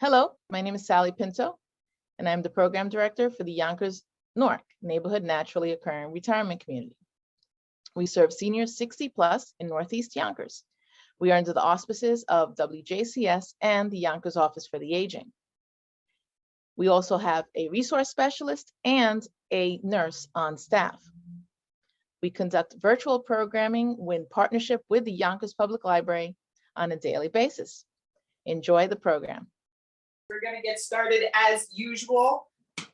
Hello, my name is Sally Pinto, and I'm the Program Director for the Yonkers NORC, Neighborhood Naturally Occurring Retirement Community. We serve seniors 60 plus in Northeast Yonkers. We are under the auspices of WJCS and the Yonkers Office for the Aging. We also have a resource specialist and a nurse on staff. We conduct virtual programming in partnership with the Yonkers Public Library on a daily basis. Enjoy the program. We're going to get started as usual,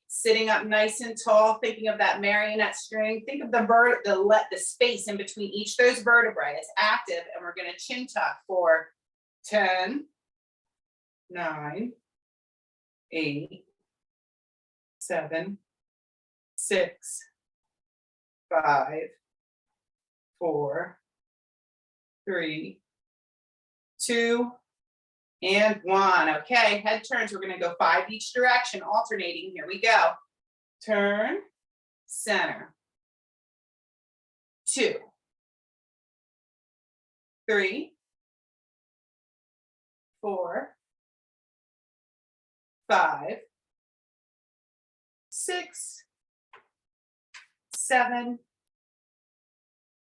sitting up nice and tall, thinking of that marionette string. Think of the space in between each of those vertebrae as active, and we're going to chin tuck for 10, 9, 8, 7, 6, 5, 4, 3, 2, and 1. Okay, head turns. We're going to go 5 each direction, alternating. Here we go. Turn, center. 2, 3, 4, 5, 6, 7,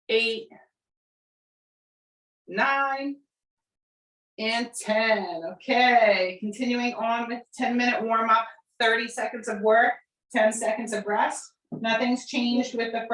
8, 9, and 10. Okay, continuing on with 10-minute warm-up, 30 seconds of work, 10 seconds of rest. Nothing's changed with the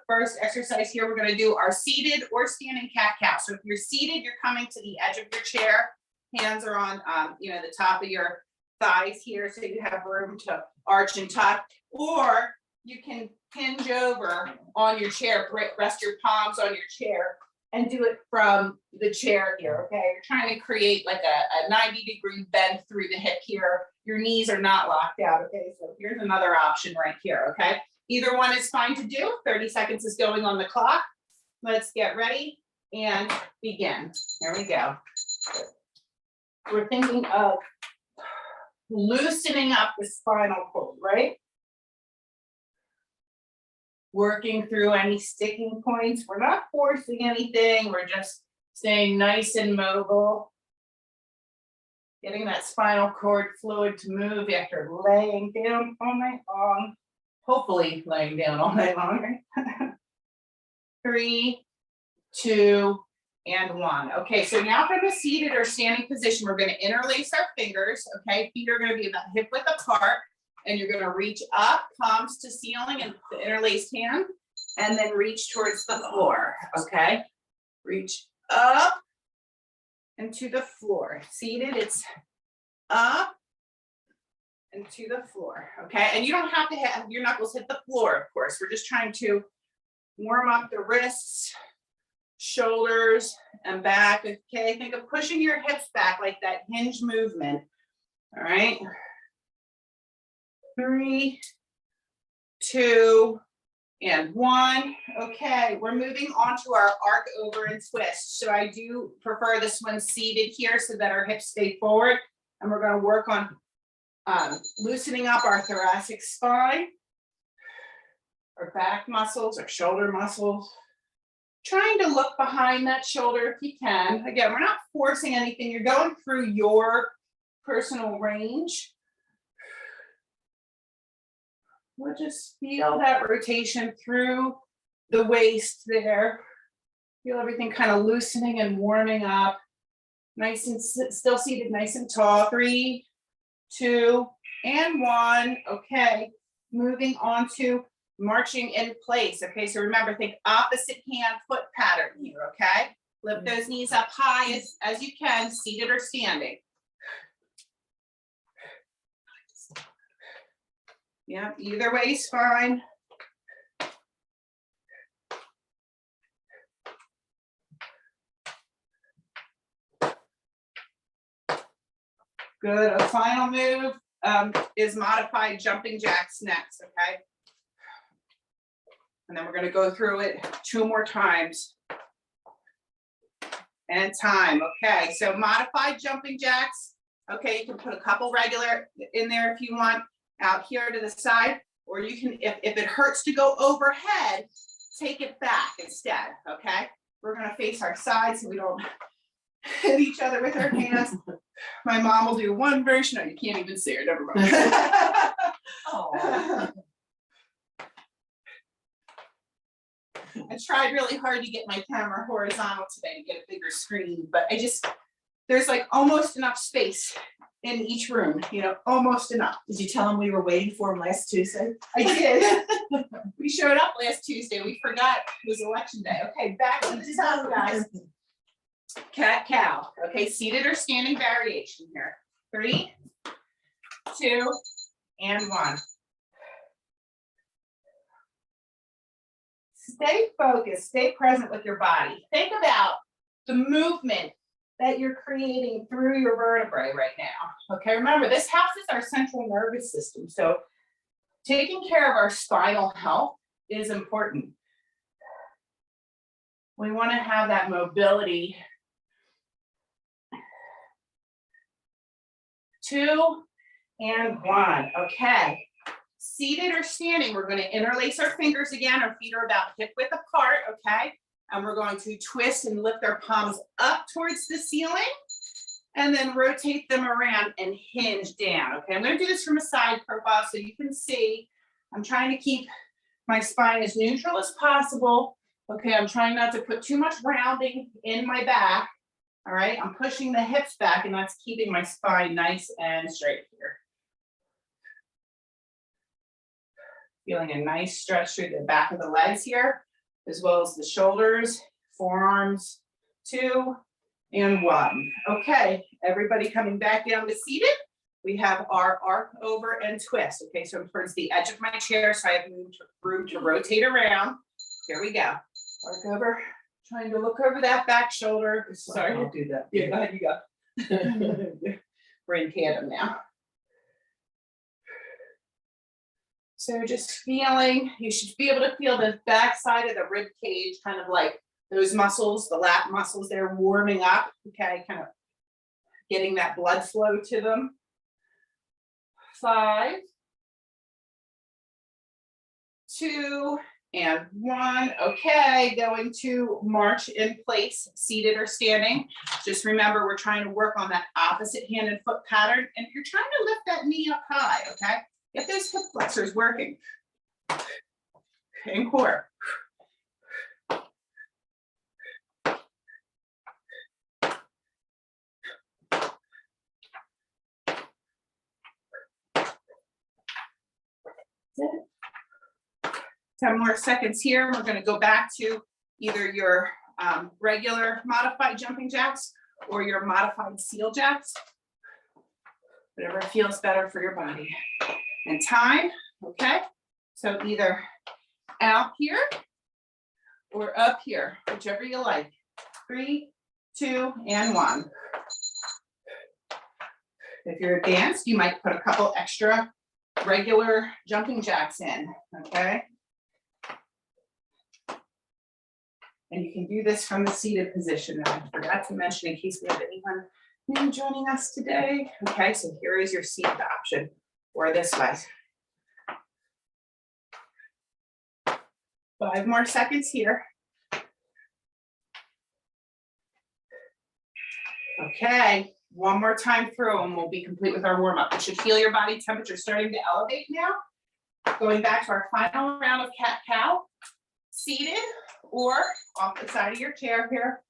first exercise here. We're going to do our seated or standing cat-cow. So if you're seated, you're coming to the edge of your chair. Hands are on the top of your thighs here, so you have room to arch and tuck. Or you can hinge over on your chair, rest your palms on your chair, and do it from the chair here, okay? You're trying to create like a 90-degree bend through the hip here. Your knees are not locked out, okay? So here's another option right here, okay? Either one is fine to do. 30 seconds is going on the clock. Let's get ready and begin. Here we go. We're thinking of loosening up the spinal cord, right? Working through any sticking points. We're not forcing anything. We're just staying nice and mobile. Getting that spinal cord fluid to move after laying down all night long. Hopefully laying down all night long, right? 3, 2, and 1. Okay, so now from the seated or standing position, we're going to interlace our fingers. Okay, feet are going to be about hip width apart. And you're going to reach up, palms to ceiling and the interlaced hand, and then reach towards the floor, okay? Reach up and to the floor. Seated, it's up and to the floor, okay? And you don't have to have your knuckles hit the floor, of course. We're just trying to warm up the wrists, shoulders, and back, okay? Think of pushing your hips back like that hinge movement, all right? 3, 2, and 1. Okay, we're moving on to our arc over and twist. So I do prefer this one seated here so that our hips stay forward. And we're going to work on loosening up our thoracic spine, our back muscles, our shoulder muscles. Trying to look behind that shoulder if you can. Again, we're not forcing anything. You're going through your personal range. We'll just feel that rotation through the waist there. Feel everything kind of loosening and warming up. Nice and still seated, nice and tall. 3, 2, and 1. Okay, moving on to marching in place. Okay, so remember, think opposite hand foot pattern here, okay? Lift those knees up high as you can, seated or standing. Yeah, either way is fine. Good. A final move is modified jumping jacks next, okay? And then we're going to go through it 2 more times. And time. Okay, so modified jumping jacks. Okay, you can put a couple regular in there if you want. Out here to the side. or you can, if it hurts to go overhead, take it back instead, okay? We're gonna face our sides so we don't hit each other with our hands. My mom will do one version. No, you can't even see her, never mind. Oh. I tried really hard to get my camera horizontal today to get a bigger screen, but there's like almost enough space in each room, you know, almost enough. Did you tell him we were waiting for him last Tuesday? I did. We showed up last Tuesday. We forgot it was election day. Okay, back to the top, guys. Cat cow. Okay, seated or standing variation here. 3, 2, and 1. Stay focused, stay present with your body. Think about the movement that you're creating through your vertebrae right now. Okay, remember this houses our central nervous system. So taking care of our spinal health is important. We want to have that mobility. 2 and 1. Okay. Seated or standing, we're going to interlace our fingers again. Our feet are about hip width apart, okay? And we're going to twist and lift our palms up towards the ceiling and then rotate them around and hinge down, okay? I'm going to do this from a side profile so you can see. I'm trying to keep my spine as neutral as possible, okay? I'm trying not to put too much rounding in my back, all right? I'm pushing the hips back and that's keeping my spine nice and straight here. Feeling a nice stretch through the back of the legs here, as well as the shoulders, forearms. 2 and 1. Okay, everybody coming back down to seated. We have our arc over and twist. Okay, so I'm towards the edge of my chair, so I have room to rotate around. Here we go. Arc over, trying to look over that back shoulder. Sorry. I'll do that. Yeah, go ahead, you go. We're in tandem now. So just feeling, you should be able to feel the back side of the rib cage, kind of like those muscles, the lat muscles, they're warming up, okay, kind of getting that blood flow to them. 5, 2, and 1. Okay, going to march in place, seated or standing. Just remember, we're trying to work on that opposite hand and foot pattern, and you're trying to lift that knee up high, okay? Get those hip flexors working. And core. That's it. 10 more seconds here. We're going to go back to either your regular modified jumping jacks or your modified seal jacks. Whatever feels better for your body. And time, okay? So either out here or up here, whichever you like. 3, 2, and 1. If you're advanced, you might put a couple extra regular jumping jacks in, okay? And you can do this from the seated position. I forgot to mention in case we have anyone new joining us today. Okay, so here is your seated option, or this way. 5 more seconds here. Okay, one more time through and we'll be complete with our warm-up. You should feel your body temperature starting to elevate now. Going back to our final round of cat-cow, seated or off the side of your chair here,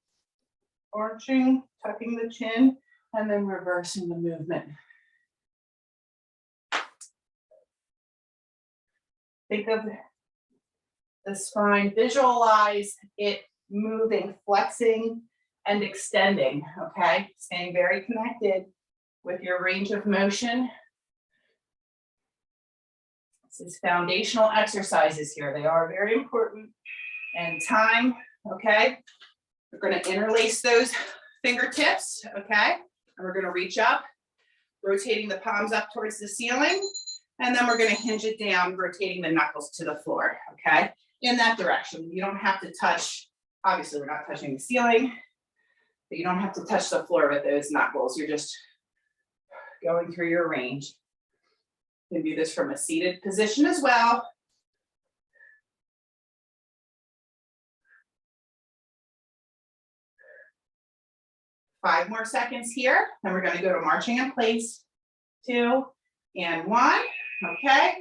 arching, tucking the chin, and then reversing the movement. Think of the spine, visualize it moving, flexing, and extending, okay? Staying very connected with your range of motion. This is foundational exercises here. They are very important. And time, okay? We're gonna interlace those fingertips, okay? And we're gonna reach up, rotating the palms up towards the ceiling. And then we're gonna hinge it down, rotating the knuckles to the floor, okay? In that direction. You don't have to touch, obviously we're not touching the ceiling, but you don't have to touch the floor with those knuckles. You're just going through your range. You can do this from a seated position as well. Five more seconds here, then we're gonna go to marching in place. 2 and 1, okay?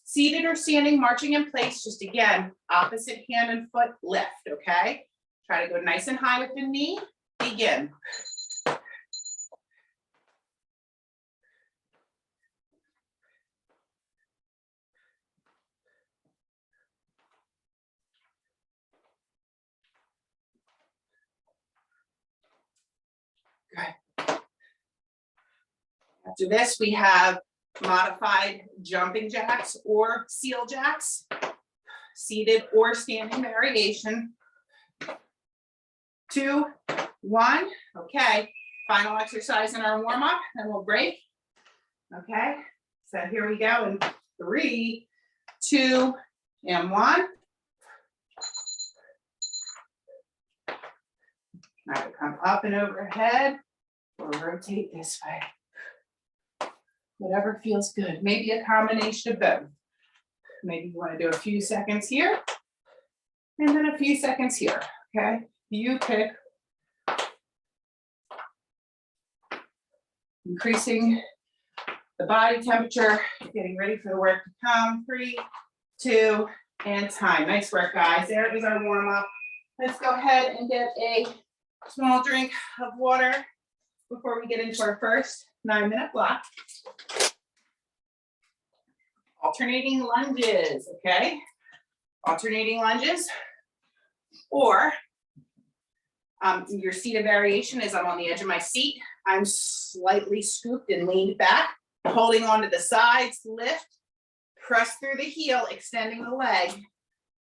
Seated or standing, marching in place, just again, opposite hand and foot lift, okay? Try to go nice and high with the knee, begin. Good. After this, we have modified jumping jacks or seal jacks, seated or standing variation. 2, 1, okay. Final exercise in our warm up, and we'll break. Okay, so here we go in 3, 2, and 1. Now to come up and overhead, or rotate this way. Whatever feels good. Maybe a combination of both. Maybe you want to do a few seconds here, and then a few seconds here. Okay, you pick. Increasing the body temperature, getting ready for the work to come. 3, 2, and time. Nice work, guys. There is our warm up. Let's go ahead and get a small drink of water before we get into our first 9-minute block. Alternating lunges, okay? Alternating lunges, or your seated variation is I'm on the edge of my seat. I'm slightly scooped and leaned back, holding onto the sides, lift, press through the heel, extending the leg,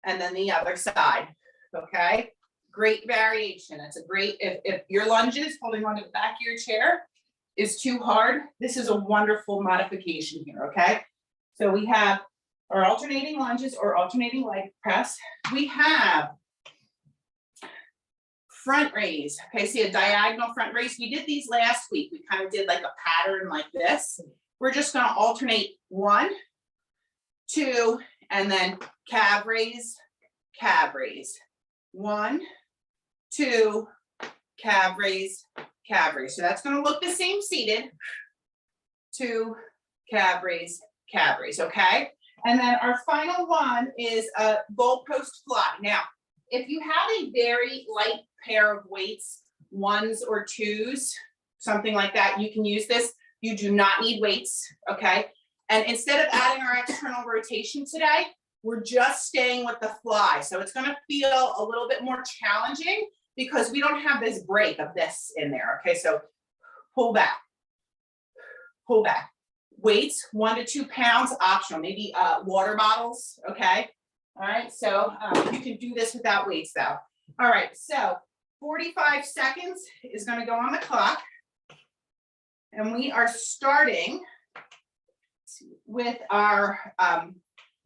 and then the other side, okay? Great variation. It's a great, if your lunges, holding onto the back of your chair is too hard, this is a wonderful modification here, okay? So we have our alternating lunges or alternating leg press. We have front raise. Okay, see a diagonal front raise. We did these last week. We kind of did like a pattern like this. We're just going to alternate 1, 2, and then calf raise, calf raise. 1, 2, calf raise, calf raise. So that's going to look the same seated. 2, calf raise, calf raise. Okay. And then our final one is a goalpost fly. Now, if you have a very light pair of weights, 1s or 2s, something like that, you can use this. You do not need weights, okay? And instead of adding our external rotation today, we're just staying with the fly. So it's gonna feel a little bit more challenging because we don't have this break of this in there, okay? So pull back, pull back. Weights, 1 to 2 pounds, optional, maybe water bottles, okay? All right, so you can do this without weights though. All right, so 45 seconds is gonna go on the clock. And we are starting with our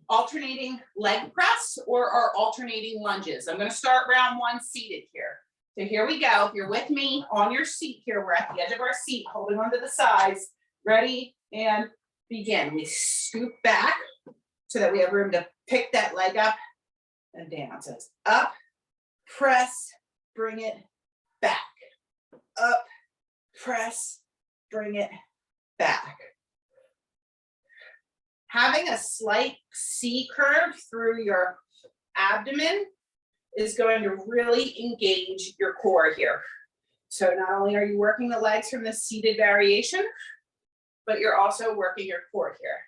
alternating leg press or our alternating lunges. I'm gonna start round 1 seated here. So here we go. If you're with me on your seat here, we're at the edge of our seat, holding onto the sides. Ready and begin. We scoop back so that we have room to pick that leg up and down. So it's up, press, bring it back. Up, press, bring it back. Having a slight C curve through your abdomen is going to really engage your core here. So not only are you working the legs from the seated variation, but you're also working your core here.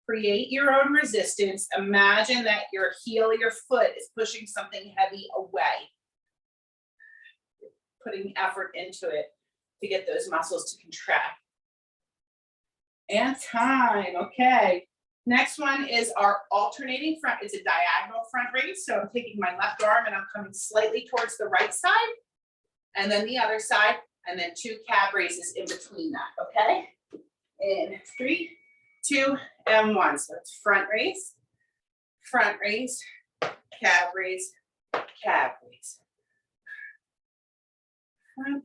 Create your own resistance. Imagine that your heel, your foot is pushing something heavy away. Putting effort into it to get those muscles to contract. And time, okay. Next one is our alternating front. It's a diagonal front raise. So I'm taking my left arm and I'm coming slightly towards the right side, and then the other side, and then 2 calf raises in between that, okay? In 3, 2, and 1. So it's front raise, calf raise, calf raise. Front,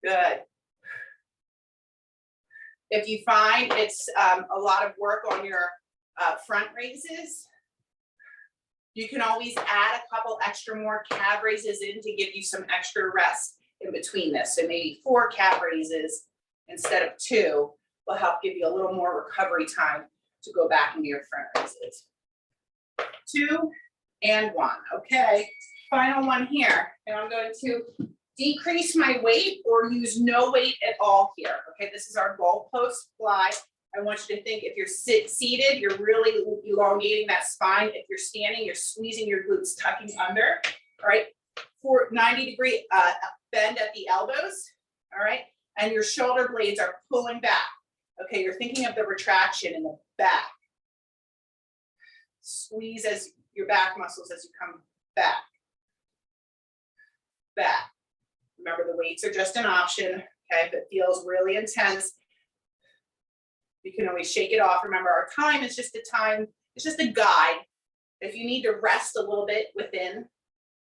Good. If you find it's a lot of work on your front raises, you can always add a couple extra more calf raises in to give you some extra rest in between this. So maybe 4 calf raises instead of 2 will help give you a little more recovery time to go back into your front raises. 2 and 1. Okay, final one here. And I'm going to decrease my weight or use no weight at all here. Okay, this is our goalpost fly. I want you to think if you're seated, you're really elongating that spine. If you're standing, you're squeezing your glutes, tucking under. All right, for 90-degree bend at the elbows. All right, and your shoulder blades are pulling back. Okay, you're thinking of the retraction in the back. Squeeze as your back muscles as you come back. Back. Remember, the weights are just an option. Okay, if it feels really intense, you can always shake it off. Remember, our time is just a time, it's just a guide. If you need to rest a little bit within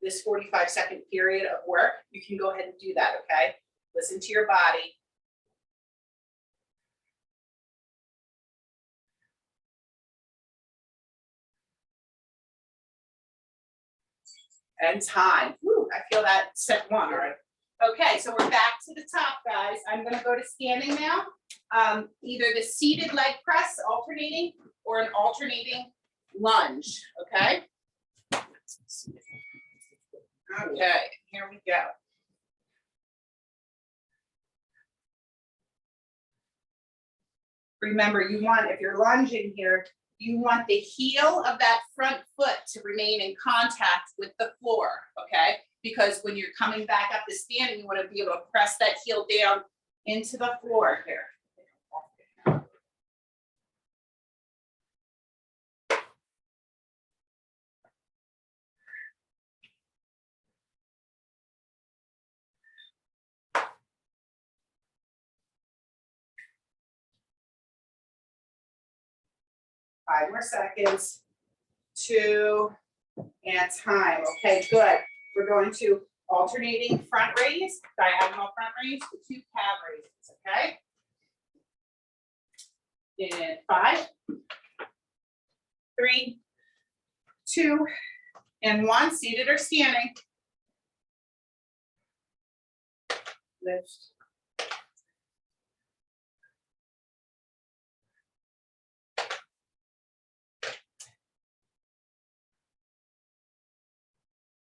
this 45-second period of work, you can go ahead and do that, okay? Listen to your body. And time. Woo, I feel that set 1, all right. Okay, so we're back to the top, guys. I'm gonna go to standing now. Either the seated leg press alternating or an alternating lunge, okay? Okay, here we go. Remember, you want, if you're lunging here, you want the heel of that front foot to remain in contact with the floor, okay? Because when you're coming back up to standing, you want to be able to press that heel down into the floor here. Five more seconds. 2 and time. Okay, good. We're going to alternating front raise, diagonal front raise to 2 calf raises, okay? In 5, 3, 2, and 1, seated or standing. Lift.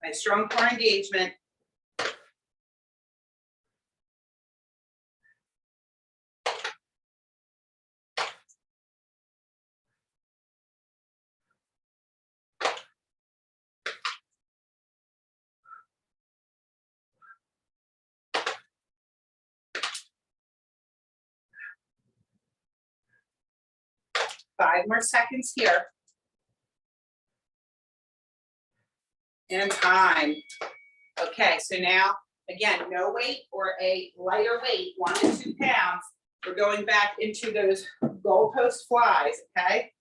Nice strong core engagement. Five more seconds here. And time. Okay, so now, again, no weight or a lighter weight, 1 to 2 pounds. We're going back into those goalpost flies, okay?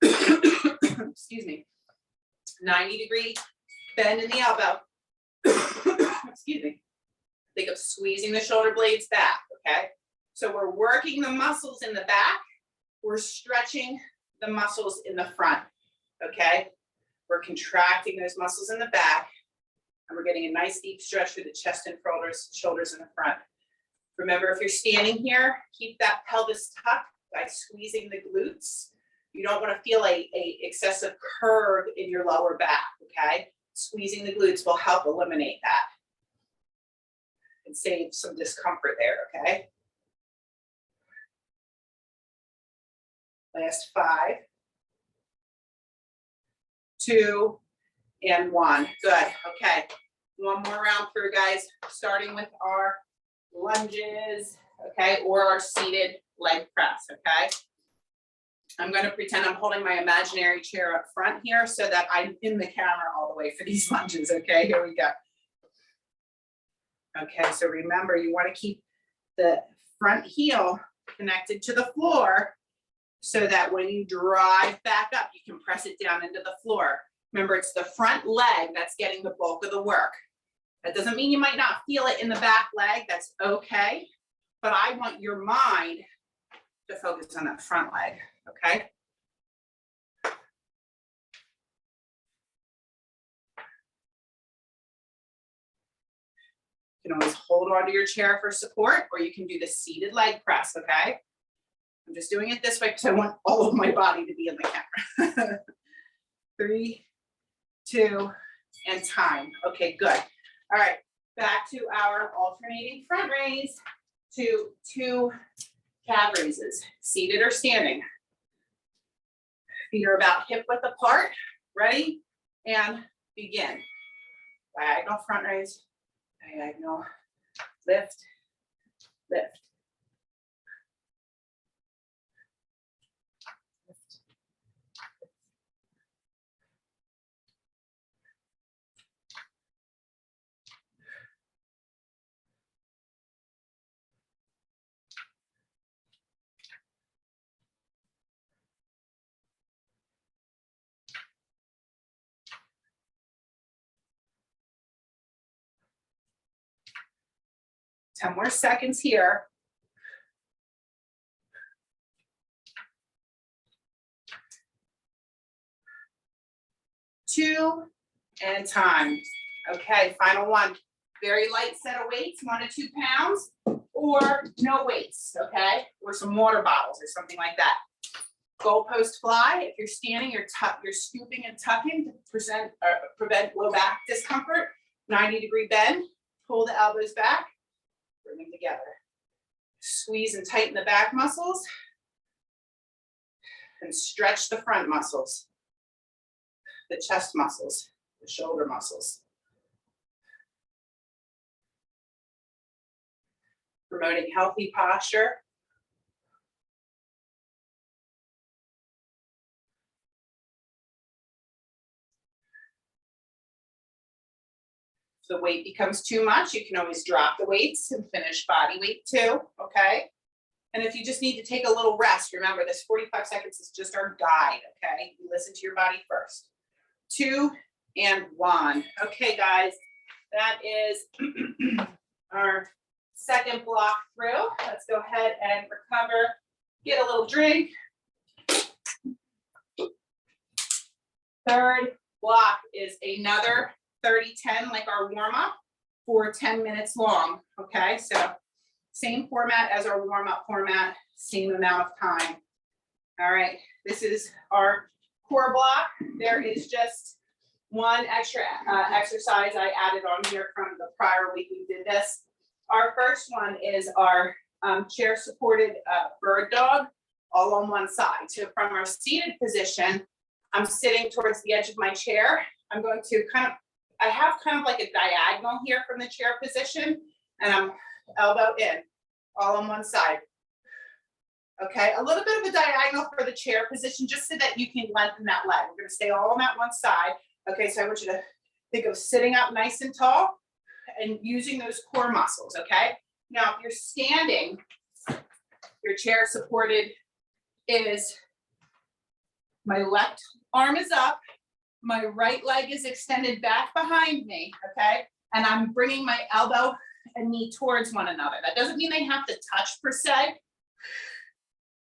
Excuse me. 90-degree bend in the elbow. Excuse me. Think of squeezing the shoulder blades back, okay? So we're working the muscles in the back. We're stretching the muscles in the front, okay? We're contracting those muscles in the back, and we're getting a nice deep stretch through the chest and shoulders in the front. Remember, if you're standing here, keep that pelvis tucked by squeezing the glutes. You don't want to feel a excessive curve in your lower back, okay? Squeezing the glutes will help eliminate that and save some discomfort there, okay? Last 5, 2, and 1. Good. Okay. One more round through, guys, starting with our lunges, okay, or our seated leg press, okay? I'm going to pretend I'm holding my imaginary chair up front here so that I'm in the camera all the way for these lunges, okay? Here we go. Okay, so remember, you want to keep the front heel connected to the floor so that when you drive back up, you can press it down into the floor. Remember, it's the front leg that's getting the bulk of the work. That doesn't mean you might not feel it in the back leg, that's okay. But I want your mind to focus on that front leg, okay? You can always hold onto your chair for support, or you can do the seated leg press, okay? I'm just doing it this way because I want all of my body to be in the camera. 3, 2, and time. Okay, good. All right, back to our alternating front raise to 2 calf raises, seated or standing. Feet are about hip width apart. Ready? And begin. Diagonal front raise, diagonal, lift, lift. Ten more seconds here. Two, and time. Okay, final one. Very light set of weights, 1 to 2 pounds, or no weights, okay? Or some water bottles or something like that. Goalpost fly. If you're standing, you're scooping and tucking to prevent low back discomfort. 90-degree bend. Pull the elbows back. Bring them together. Squeeze and tighten the back muscles. And stretch the front muscles. The chest muscles, the shoulder muscles. Promoting healthy posture. If the weight becomes too much, you can always drop the weights and finish body weight too, okay? And if you just need to take a little rest, remember this 45 seconds is just our guide, okay? You listen to your body first. 2 and 1. Okay, guys, that is our second block through. Let's go ahead and recover, get a little drink. Third block is another 30-10, like our warm-up, for 10 minutes long, okay? So same format as our warm-up format, same amount of time. All right, this is our core block. There is just one extra exercise I added on here from the prior week we did this. Our first one is our chair supported bird dog, all on one side. So from our seated position, I'm sitting towards the edge of my chair. I'm going to I have kind of like a diagonal here from the chair position, and I'm elbow in, all on one side. Okay, a little bit of a diagonal for the chair position, just so that you can lengthen that leg. We're gonna stay all on that one side. Okay, so I want you to think of sitting up nice and tall and using those core muscles, okay? Now, if you're standing, your chair supported is, my left arm is up, my right leg is extended back behind me, okay? And I'm bringing my elbow and knee towards one another. That doesn't mean they have to touch per se.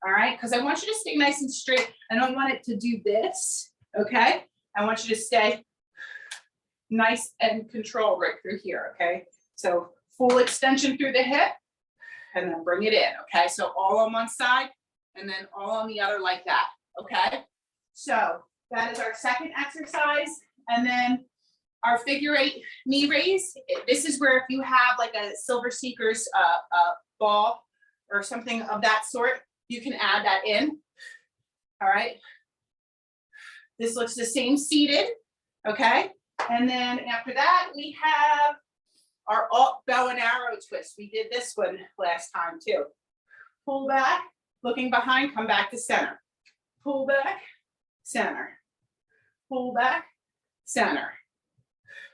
All right, because I want you to stay nice and straight. I don't want it to do this, okay? I want you to stay nice and controlled right through here, okay? So full extension through the hip, and then bring it in, okay? So all on one side, and then all on the other like that, okay? So that is our second exercise. And then our figure 8 knee raise. This is where if you have like a Silver Seekers ball or something of that sort, you can add that in. All right. This looks the same seated. Okay. And then after that, we have our bow and arrow twist. We did this one last time too. Pull back, looking behind, come back to center. Pull back, center. Pull back, center.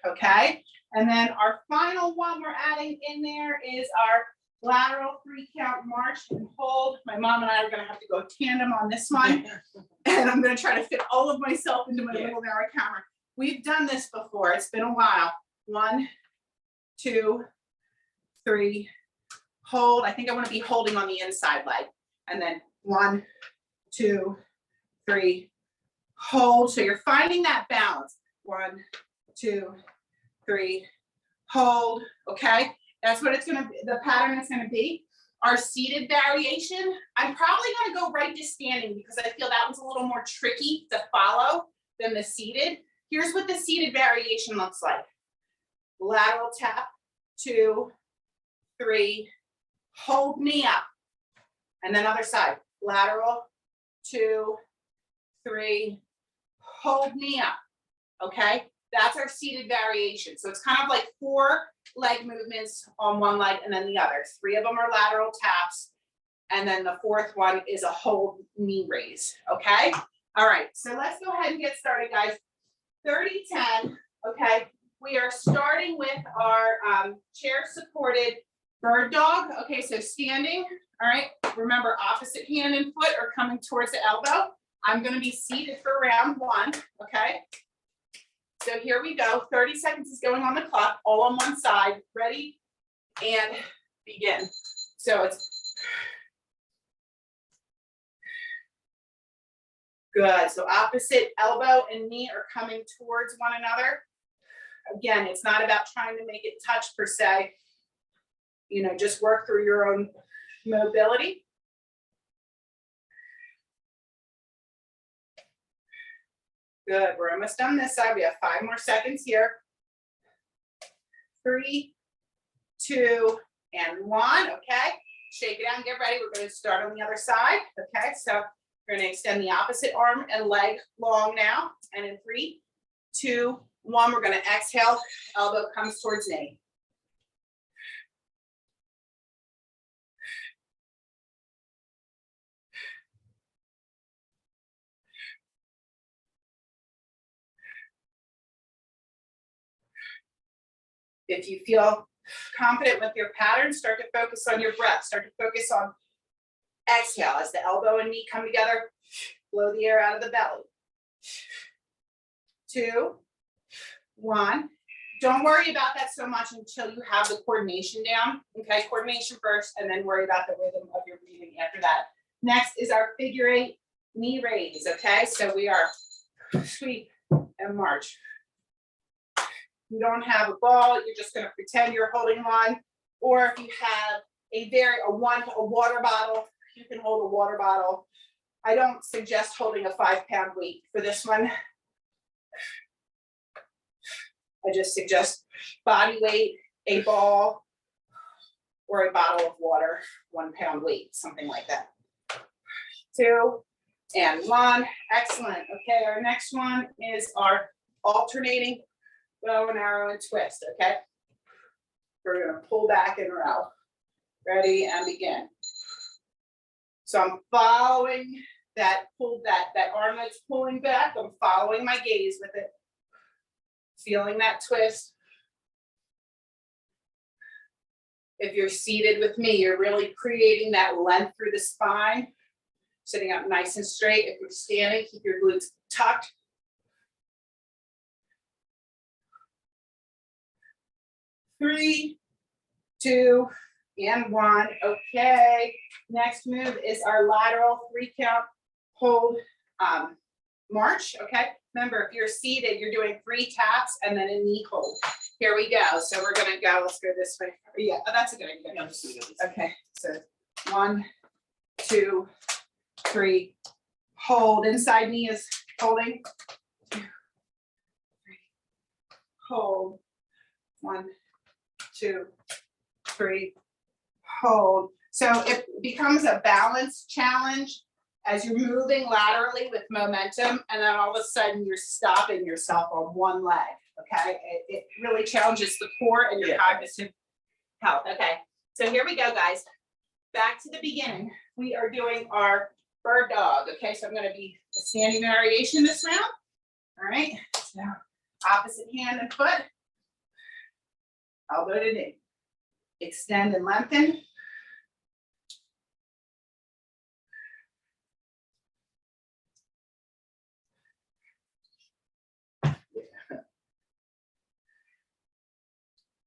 Okay. And then our final one we're adding in there is our lateral 3-count march and hold. My mom and I are going to have to go tandem on this one. And I'm going to try to fit all of myself into my little narrow camera. We've done this before. It's been a while. 1, 2, 3, hold. I think I want to be holding on the inside leg. And then 1, 2, 3, hold. So you're finding that balance. 1, 2, 3, hold. Okay. That's what it's going to be. The pattern is going to be. Our seated variation, I'm probably going to go right to standing because I feel that one's a little more tricky to follow than the seated. Here's what the seated variation looks like. Lateral tap, 2, 3, hold knee up. And then other side, lateral, 2, 3, hold knee up. Okay, that's our seated variation. So it's kind of like 4 leg movements on one leg and then the other. 3 of them are lateral taps. And then the 4th one is a hold knee raise. Okay, all right, so let's go ahead and get started, guys. 30-10, okay. We are starting with our chair supported bird dog. Okay, so standing, all right. Remember, opposite hand and foot are coming towards the elbow. I'm gonna be seated for round 1, okay? So here we go, 30 seconds is going on the clock, all on one side. Ready, and begin. So it's good. So opposite elbow and knee are coming towards one another. Again, it's not about trying to make it touch per se. You know, just work through your own mobility. Good, we're almost done this side. We have 5 more seconds here. 3, 2, and 1, okay? Shake it out and get ready. We're gonna start on the other side, okay? So we're gonna extend the opposite arm and leg long now. And in 3, 2, 1, we're gonna exhale, elbow comes towards knee. If you feel confident with your pattern, start to focus on your breath. Start to focus on exhale as the elbow and knee come together. Blow the air out of the belly. 2, 1. Don't worry about that so much until you have the coordination down. Okay, coordination first, and then worry about the rhythm of your breathing after that. Next is our figure 8 knee raise. Okay, so we are sweep and march. You don't have a ball, you're just going to pretend you're holding one. Or if you have a water bottle, you can hold a water bottle. I don't suggest holding a 5-pound weight for this one. I just suggest body weight, a ball, or a bottle of water, 1 pound weight, something like that. 2 and 1, excellent. Okay, our next one is our alternating bow and arrow and twist, okay? We're gonna pull back and row. Ready, and begin. So I'm following that that arm that's pulling back, I'm following my gaze with it. Feeling that twist. If you're seated with me, you're really creating that length through the spine, sitting up nice and straight. If you're standing, keep your glutes tucked. 3, 2, and 1. Okay. Next move is our lateral 3 count hold march. Okay. Remember, if you're seated, you're doing 3 taps and then a knee hold. Here we go. So we're gonna go. Let's go this way. Yeah, that's a good idea. Okay. So 1, 2, 3. Hold. Inside knee is holding. 2, 3. Hold. 1, 2, 3. Hold. So it becomes a balance challenge as you're moving laterally with momentum, and then all of a sudden you're stopping yourself on one leg. Okay, it really challenges the core and your cognitive health. Okay, so here we go, guys. Back to the beginning. We are doing our bird dog. Okay, so I'm going to be a standing variation this round. All right, so opposite hand and foot, elbow to knee. Extend and lengthen.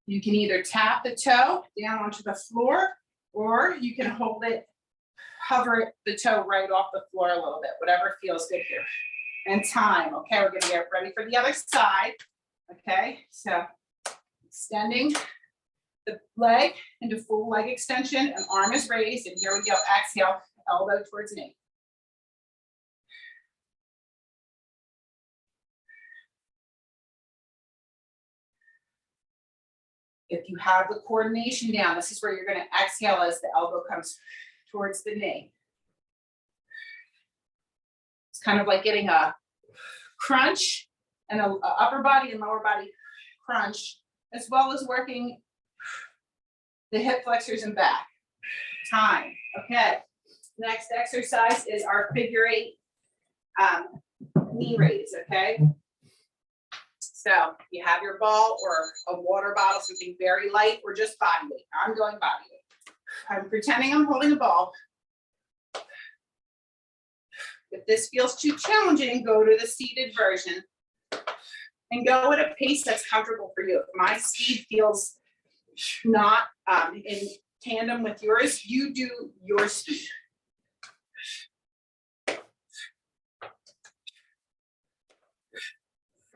You can either tap the toe down onto the floor, or you can hold it, hover the toe right off the floor a little bit, whatever feels good here. And time, okay, we're gonna get ready for the other side. Okay, so extending the leg into full leg extension, and arm is raised, and here we go, exhale, elbow towards knee. If you have the coordination down, this is where you're gonna exhale as the elbow comes towards the knee. It's kind of like getting a crunch and a upper body and lower body crunch, as well as working the hip flexors and back. Time, okay. Next exercise is our figure 8 knee raise, okay? So you have your ball or a water bottle, something very light, or just body weight. I'm going body weight. I'm pretending I'm holding a ball. If this feels too challenging, go to the seated version and go at a pace that's comfortable for you. If my speed feels not in tandem with yours, you do your speed.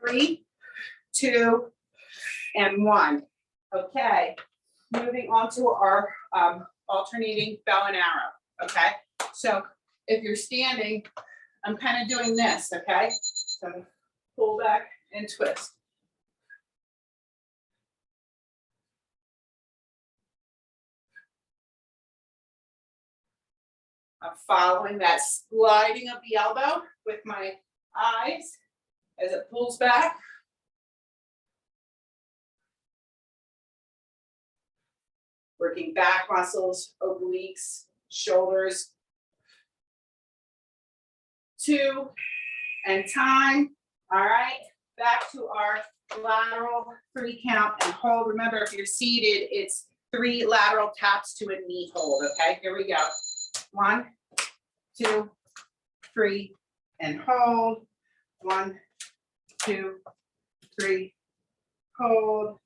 3, 2, and 1. Okay, moving on to our alternating bow and arrow. Okay, so if you're standing, I'm kind of doing this. Okay, so pull back and twist. I'm following that sliding of the elbow with my eyes as it pulls back. Working back muscles, obliques, shoulders. 2, and time. All right, back to our lateral 3 count and hold. Remember, if you're seated, it's 3 lateral taps to a knee hold. Okay, here we go. 1, 2, 3, and hold. 1, 2, 3, hold.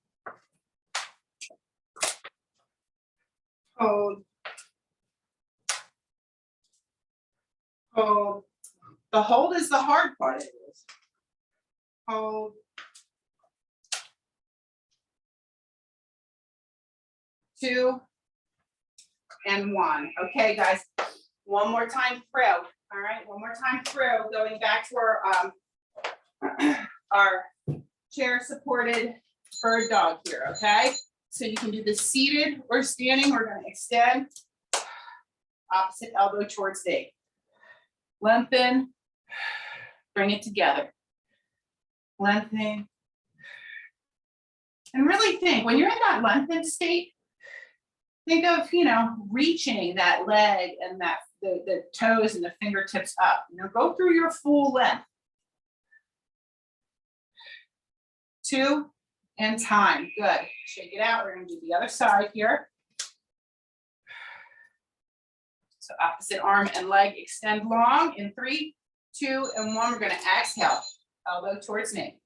Hold. Hold. The hold is the hard part. Hold. 2, and 1. Okay, guys. One more time through. All right, one more time through. Going back to our chair supported bird dog here. Okay, so you can do this seated or standing. We're going to extend opposite elbow towards knee. Lengthen. Bring it together. Lengthen. And really think, when you're in that lengthened state, think of, reaching that leg and that the toes and the fingertips up. Go through your full length. 2, and time. Good. Shake it out. We're going to do the other side here. So opposite arm and leg extend long in 3, 2, and 1. We're going to exhale. Elbow towards knee.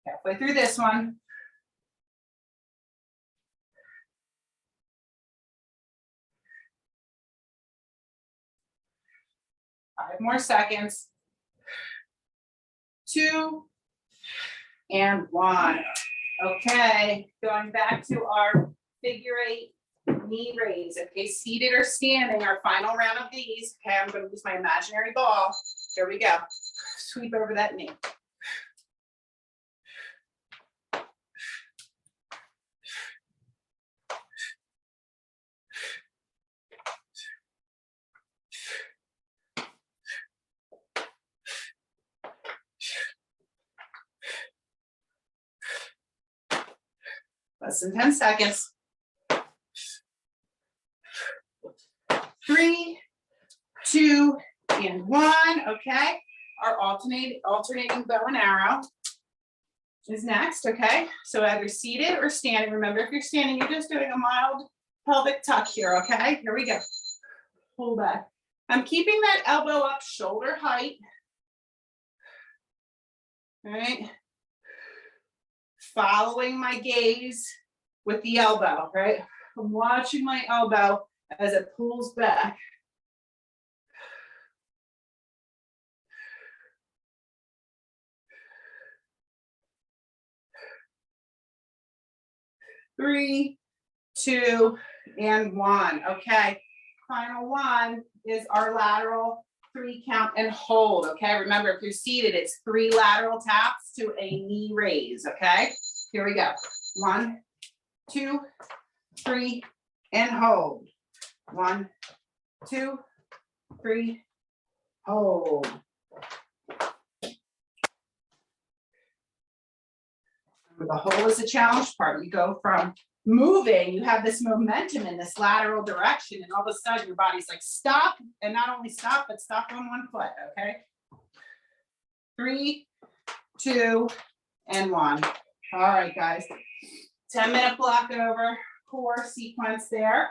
Halfway through this one. Five more seconds. 2, and 1. Okay, going back to our figure 8 knee raise. Okay, seated or standing, our final round of these. Okay, I'm going to use my imaginary ball. Here we go. Sweep over that knee. Less than 10 seconds. 3, 2, and 1. Okay. Our alternating bow and arrow is next. Okay. So either seated or standing. Remember, if you're standing, you're just doing a mild pelvic tuck here. Okay. Here we go. pull back. I'm keeping that elbow up, shoulder height. All right. Following my gaze with the elbow, right? I'm watching my elbow as it pulls back. Three, two, and one. Okay. Final one is our lateral 3 count and hold. Okay. Remember, if you're seated, it's 3 lateral taps to a knee raise. Okay. Here we go. 1, 2, 3, and hold. 1, 2, 3, hold. The hold is the challenge part. You go from moving, you have this momentum in this lateral direction, and all of a sudden your body's like, stop, and not only stop, but stop on one foot, okay? 3, 2, and 1. All right, guys. 10-minute block over core sequence there.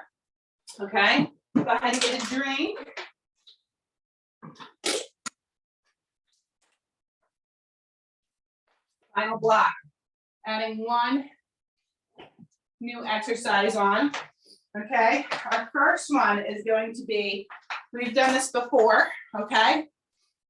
Okay, go ahead and get a drink. Final block. Adding 1 new exercise on. Okay, our first one is going to be, we've done this before, okay?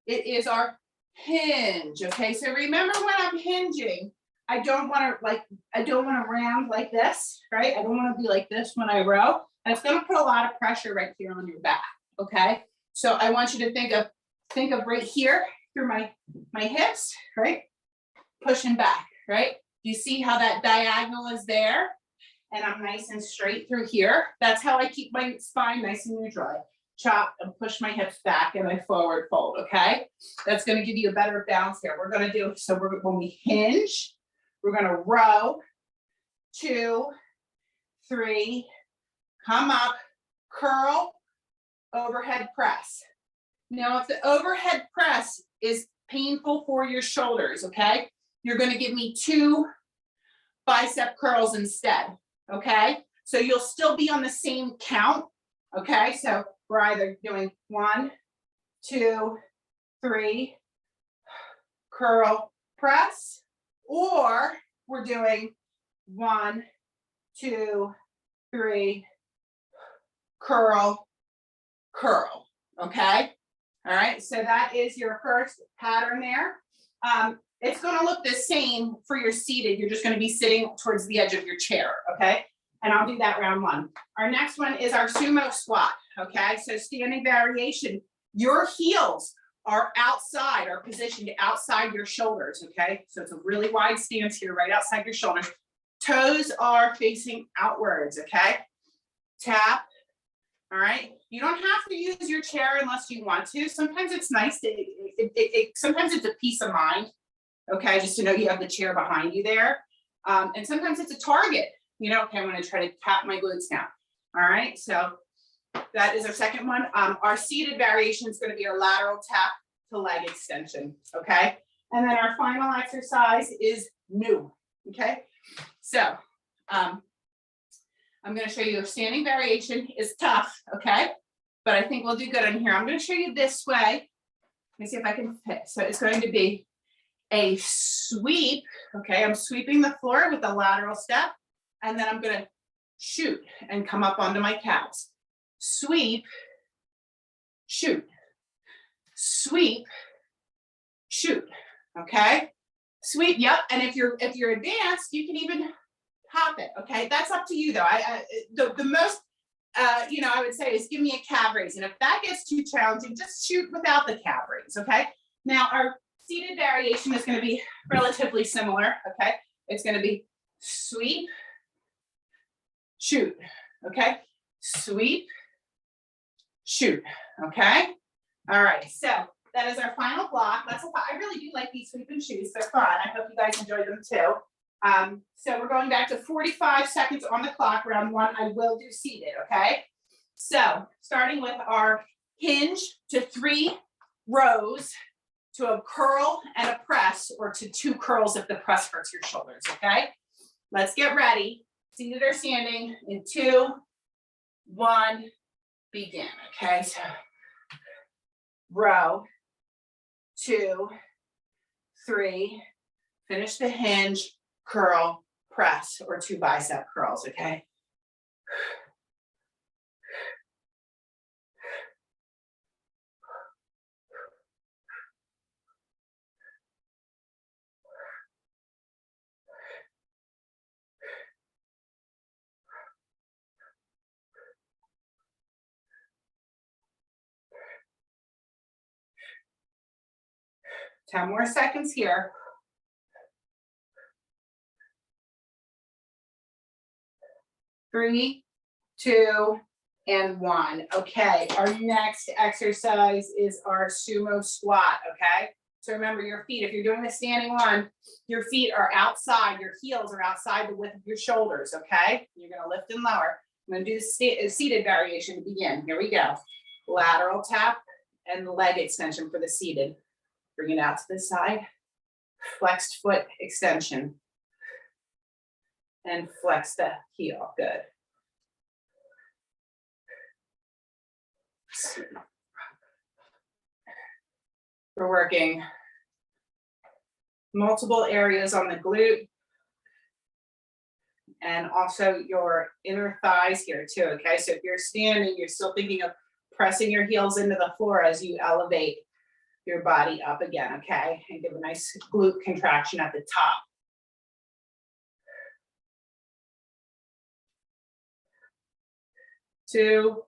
It is our hinge, okay? So remember when I'm hinging, I don't want to round like this, right? I don't want to be like this when I row. That's going to put a lot of pressure right here on your back, okay? So I want you to think of right here through my hips, right? Pushing back, right? You see how that diagonal is there? And I'm nice and straight through here. That's how I keep my spine nice and neutral. Chop and push my hips back and I forward fold, okay? That's gonna give you a better balance here. We're gonna do, so when we hinge, we're gonna row, 2, 3, come up, curl, overhead press. Now, if the overhead press is painful for your shoulders, okay? You're gonna give me 2 bicep curls instead, okay? So you'll still be on the same count, okay? So we're either doing 1, 2, 3, curl, press, or we're doing 1, 2, 3, curl, curl, okay? All right, so that is your first pattern there. It's gonna look the same for your seated. You're just gonna be sitting towards the edge of your chair, okay? And I'll do that round 1. Our next one is our sumo squat, okay? So standing variation, your heels are outside, are positioned outside your shoulders, okay? So it's a really wide stance here, right outside your shoulders. Toes are facing outwards, okay? Tap, all right? You don't have to use your chair unless you want to. Sometimes it's nice to, sometimes it's a peace of mind, okay? Just to know you have the chair behind you there. And sometimes it's a target, you know, okay, I'm gonna try to tap my glutes now. All right, so that is our second one. Our seated variation is gonna be our lateral tap to leg extension, okay? And then our final exercise is new, okay? So I'm gonna show you a standing variation is tough, okay? But I think we'll do good on here. I'm gonna show you this way. Let me see if I can fit. So it's going to be a sweep, okay? I'm sweeping the floor with a lateral step, and then I'm gonna shoot and come up onto my calves. Sweep, shoot, sweep, shoot, okay? Sweep, yep, and if you're advanced, you can even hop it, okay? That's up to you though. The most, you know, I would say is give me a calf raise. And if that gets too challenging, just shoot without the calf raise, okay? Now our seated variation is gonna be relatively similar, okay? It's gonna be sweep, shoot, okay? Sweep, shoot, okay? All right, so that is our final block. I really do like these sweep and shoots. They're fun. I hope you guys enjoy them too. So we're going back to 45 seconds on the clock, round 1. I will do seated, okay? So starting with our hinge to 3 rows to a curl and a press, or to 2 curls if the press hurts your shoulders, okay? Let's get ready. Seated or standing in 2, 1, begin, okay? So row, 2, 3, finish the hinge, curl, press, or 2 bicep curls, okay? Ten more seconds here. 3, 2, and 1. Okay, our next exercise is our sumo squat, okay? So remember your feet, if you're doing the standing one, your feet are outside, your heels are outside the width of your shoulders, okay? You're gonna lift and lower. I'm gonna do the seated variation to begin. Here we go. Lateral tap and leg extension for the seated. Bring it out to the side. Flexed foot extension. And flex the heel, good. We're working multiple areas on the glute and also your inner thighs here too, okay? So if you're standing, you're still thinking of pressing your heels into the floor as you elevate your body up again, okay? And give a nice glute contraction at the top. Two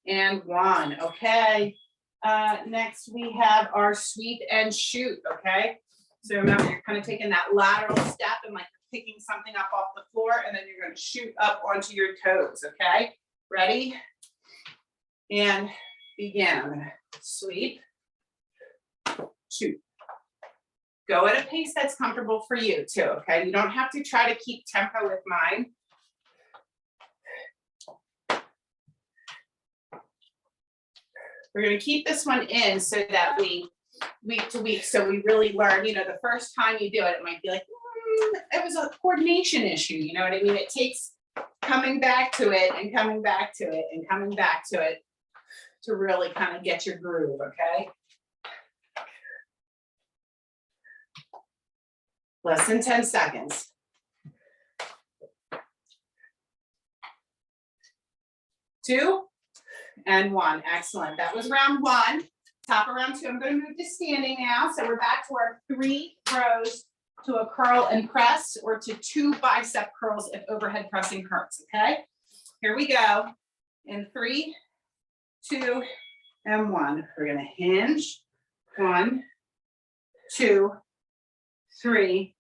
and one, okay? Next we have our sweep and shoot, okay? So remember, you're kind of taking that lateral step and like picking something up off the floor, and then you're going to shoot up onto your toes, okay? Ready? And begin. I'm going to sweep, shoot. Go at a pace that's comfortable for you too, okay? You don't have to try to keep tempo with mine. We're going to keep this one in so that we, week to week, so we really learn, you know, the first time you do it, it might be like, it was a coordination issue, you know what I mean? It takes coming back to it and coming back to it and coming back to it to really kind of get your groove, okay? Less than 10 seconds. 2 and 1, excellent. That was round 1. Top of round 2, I'm going to move to standing now. So we're back to our 3 rows to a curl and press, or to 2 bicep curls if overhead pressing hurts, okay? Here we go. In 3, 2, and 1. We're going to hinge. 1, 2, 3.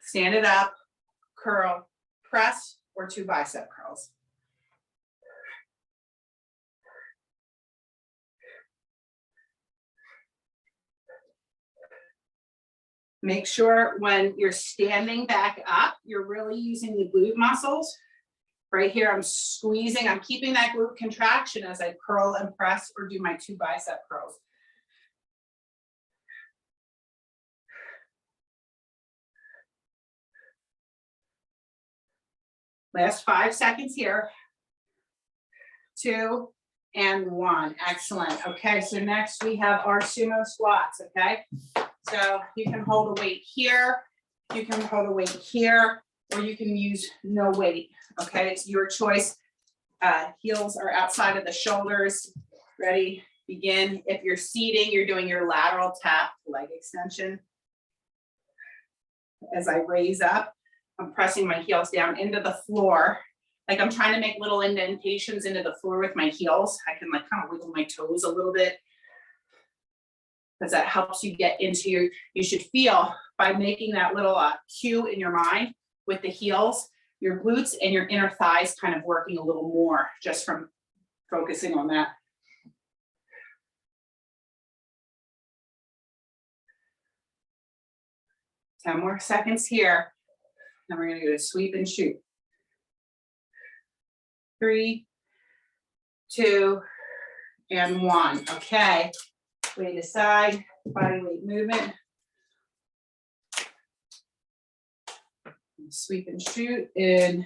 Stand it up, curl, press, or 2 bicep curls. Make sure when you're standing back up, you're really using the glute muscles. Right here, I'm squeezing, I'm keeping that glute contraction as I curl and press or do my 2 bicep curls. Last 5 seconds here. 2 and 1, excellent. Okay, so next we have our sumo squats, okay? So you can hold a weight here, you can hold a weight here, or you can use no weight, okay? It's your choice. Heels are outside of the shoulders. Ready, begin. If you're seating, you're doing your lateral tap, leg extension. As I raise up, I'm pressing my heels down into the floor. Like I'm trying to make little indentations into the floor with my heels. I can like kind of wiggle my toes a little bit, because that helps you get into your, you should feel by making that little cue in your mind with the heels, your glutes and your inner thighs kind of working a little more just from focusing on that. Ten more seconds here. Then we're gonna go to sweep and shoot. 3, 2, and 1. Okay. Weight aside, body weight movement. Sweep and shoot in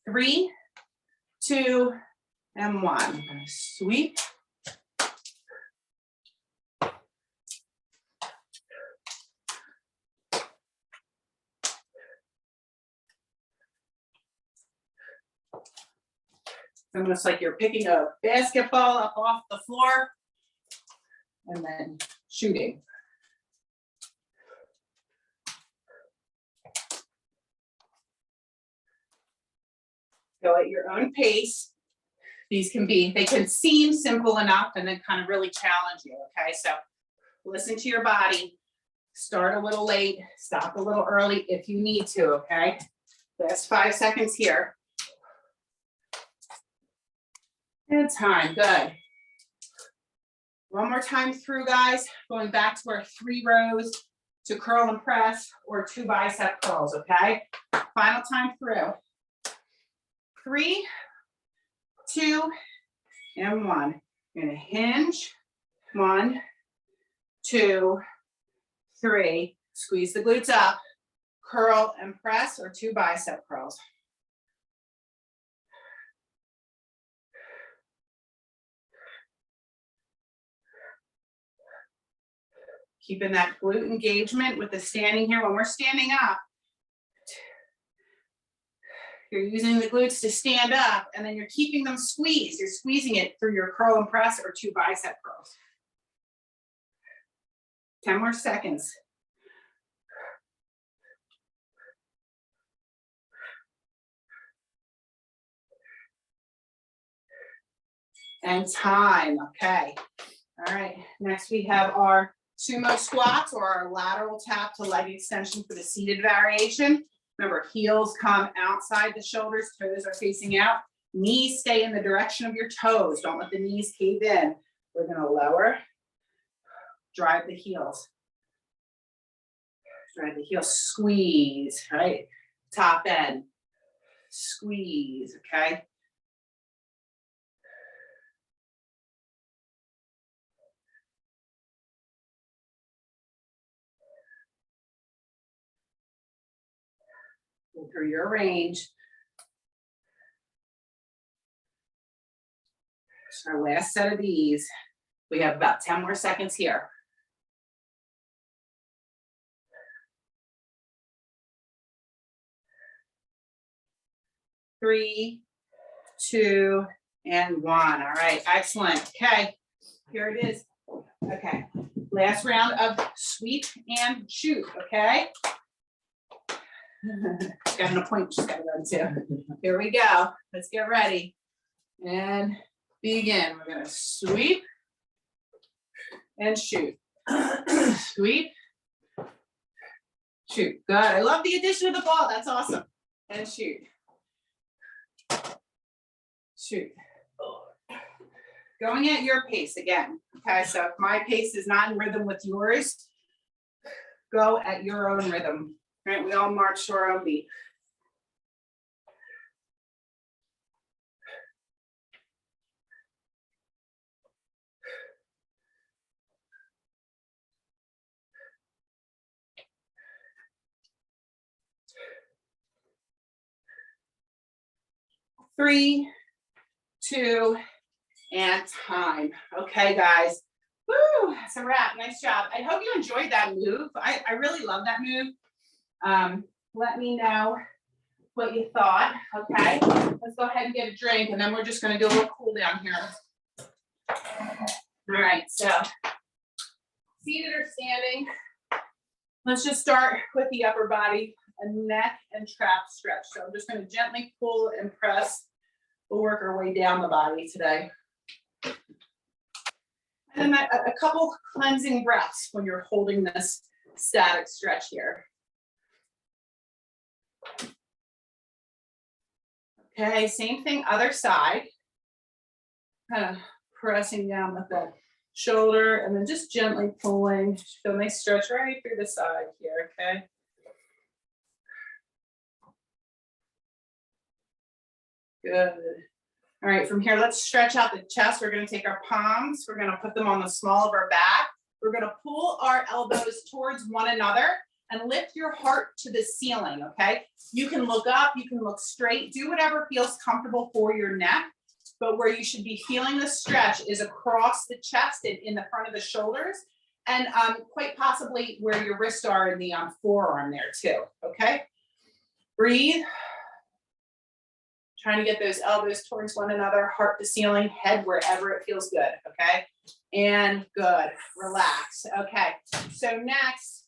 3, 2, and 1. I'm gonna sweep. Almost like you're picking a basketball up off the floor and then shooting. Go at your own pace. They can seem simple enough and then kind of really challenge you, okay? So listen to your body. Start a little late, stop a little early if you need to, okay? Last 5 seconds here. And time, good. One more time through, guys. Going back to our 3 rows to curl and press or 2 bicep curls, okay? Final time through. 3, 2, and 1. You're gonna hinge. 1, 2, 3. Squeeze the glutes up. Curl and press or 2 bicep curls. Keeping that glute engagement with the standing here. When we're standing up, you're using the glutes to stand up and then you're keeping them squeezed. You're squeezing it through your curl and press or 2 bicep curls. 10 more seconds. And time, okay. All right, next we have our sumo squats or our lateral tap to leg extension for the seated variation. Remember, heels come outside the shoulders, toes are facing out. Knees stay in the direction of your toes. Don't let the knees cave in. We're gonna lower, drive the heels. Drive the heels, squeeze, right? Top end, squeeze, okay? Go through your range. So our last set of these. We have about 10 more seconds here. 3, 2, and 1. All right, excellent. Okay, here it is. Okay, last round of sweep and shoot, okay? Got an appointment she's gotta run to. Here we go. Let's get ready. And begin. We're gonna sweep and shoot. Sweep, shoot. Good. I love the addition of the ball. That's awesome. And shoot. Shoot. Going at your pace again. Okay, so if my pace is not in rhythm with yours, go at your own rhythm. Right? We all march to our own beat. Three, 2, and time. Okay, guys. Woo, that's a wrap. Nice job. I hope you enjoyed that move. I really love that move. Let me know what you thought. Okay, let's go ahead and get a drink, and then we're just going to do a little cool down here. All right, so seated or standing. Let's just start with the upper body, a neck and trap stretch. So I'm just going to gently pull and press. We'll work our way down the body today. And then a couple cleansing breaths when you're holding this static stretch here. Okay, same thing, other side. Kind of pressing down with the shoulder and then just gently pulling. Feel a nice stretch right through the side here, okay? Good. All right, from here, let's stretch out the chest. We're going to take our palms. We're going to put them on the small of our back. We're going to pull our elbows towards one another and lift your heart to the ceiling, okay? You can look up, you can look straight, do whatever feels comfortable for your neck. but where you should be feeling the stretch is across the chest and in the front of the shoulders, and quite possibly where your wrists are in the forearm there too, okay? Breathe. Trying to get those elbows towards one another, heart to ceiling, head wherever it feels good, okay? And good, relax, okay. So next,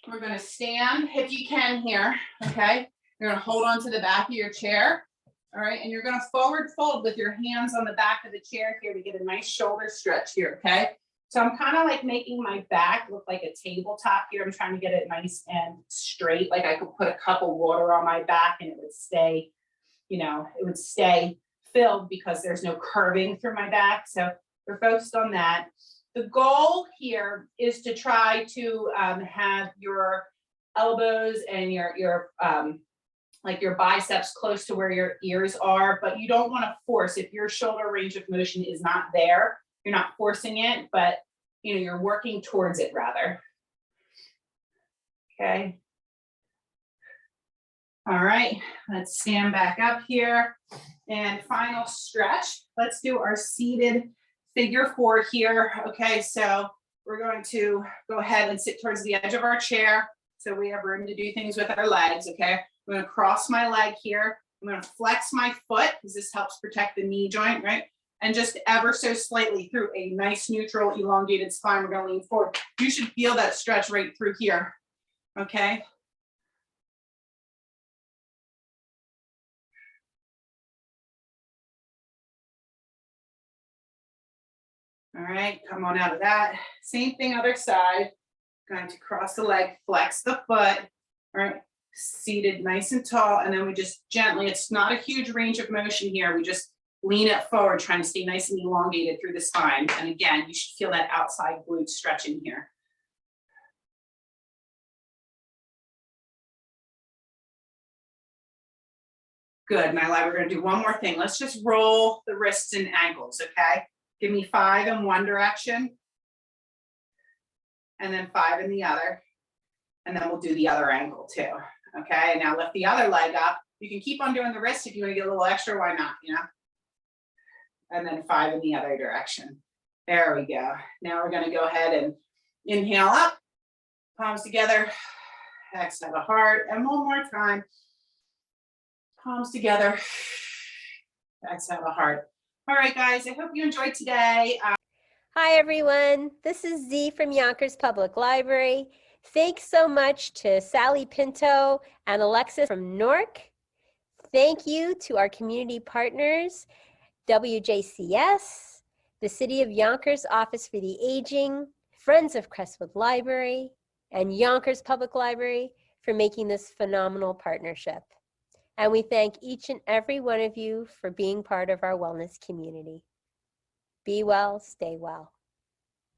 we're gonna stand if you can here, okay? You're gonna hold on to the back of your chair, all right? And you're gonna forward fold with your hands on the back of the chair here to get a nice shoulder stretch here, okay? So I'm kind of like making my back look like a tabletop here. I'm trying to get it nice and straight, like I could put a cup of water on my back and it would stay, you know, it would stay filled because there's no curving through my back. So we're focused on that. The goal here is to try to have your elbows and your like your biceps close to where your ears are, but you don't want to force. If your shoulder range of motion is not there, you're not forcing it, but you know, you're working towards it rather. Okay. All right, let's stand back up here. And final stretch. Let's do our seated figure 4 here. Okay, so we're going to go ahead and sit towards the edge of our chair so we have room to do things with our legs, okay? I'm gonna cross my leg here. I'm gonna flex my foot because this helps protect the knee joint, right? And just ever so slightly through a nice neutral elongated spine, we're gonna lean forward. You should feel that stretch right through here, okay? All right, come on out of that. Same thing, other side. Going to cross the leg, flex the foot, all right? Seated nice and tall, and then we just gently, it's not a huge range of motion here. We just lean it forward, trying to stay nice and elongated through the spine. And again, you should feel that outside glute stretching here. Good, my love, we're gonna do one more thing. Let's just roll the wrists and ankles, okay? Give me 5 in one direction, and then 5 in the other, and then we'll do the other ankle too, okay? Now lift the other leg up. You can keep on doing the wrist if you wanna get a little extra, why not, you know? And then 5 in the other direction. There we go. Now we're gonna go ahead and inhale up, palms together, exhale to heart, and one more time. Palms together, exhale to heart. All right, guys, I hope you enjoyed today. Hi, everyone. This is Z from Yonkers Public Library. Thanks so much to Sally Pinto and Alexis from Newark. Thank you to our community partners, WJCS, the City of Yonkers Office for the Aging, Friends of Crestwood Library, and Yonkers Public Library for making this phenomenal partnership. And we thank each and every one of you for being part of our wellness community. Be well, stay well.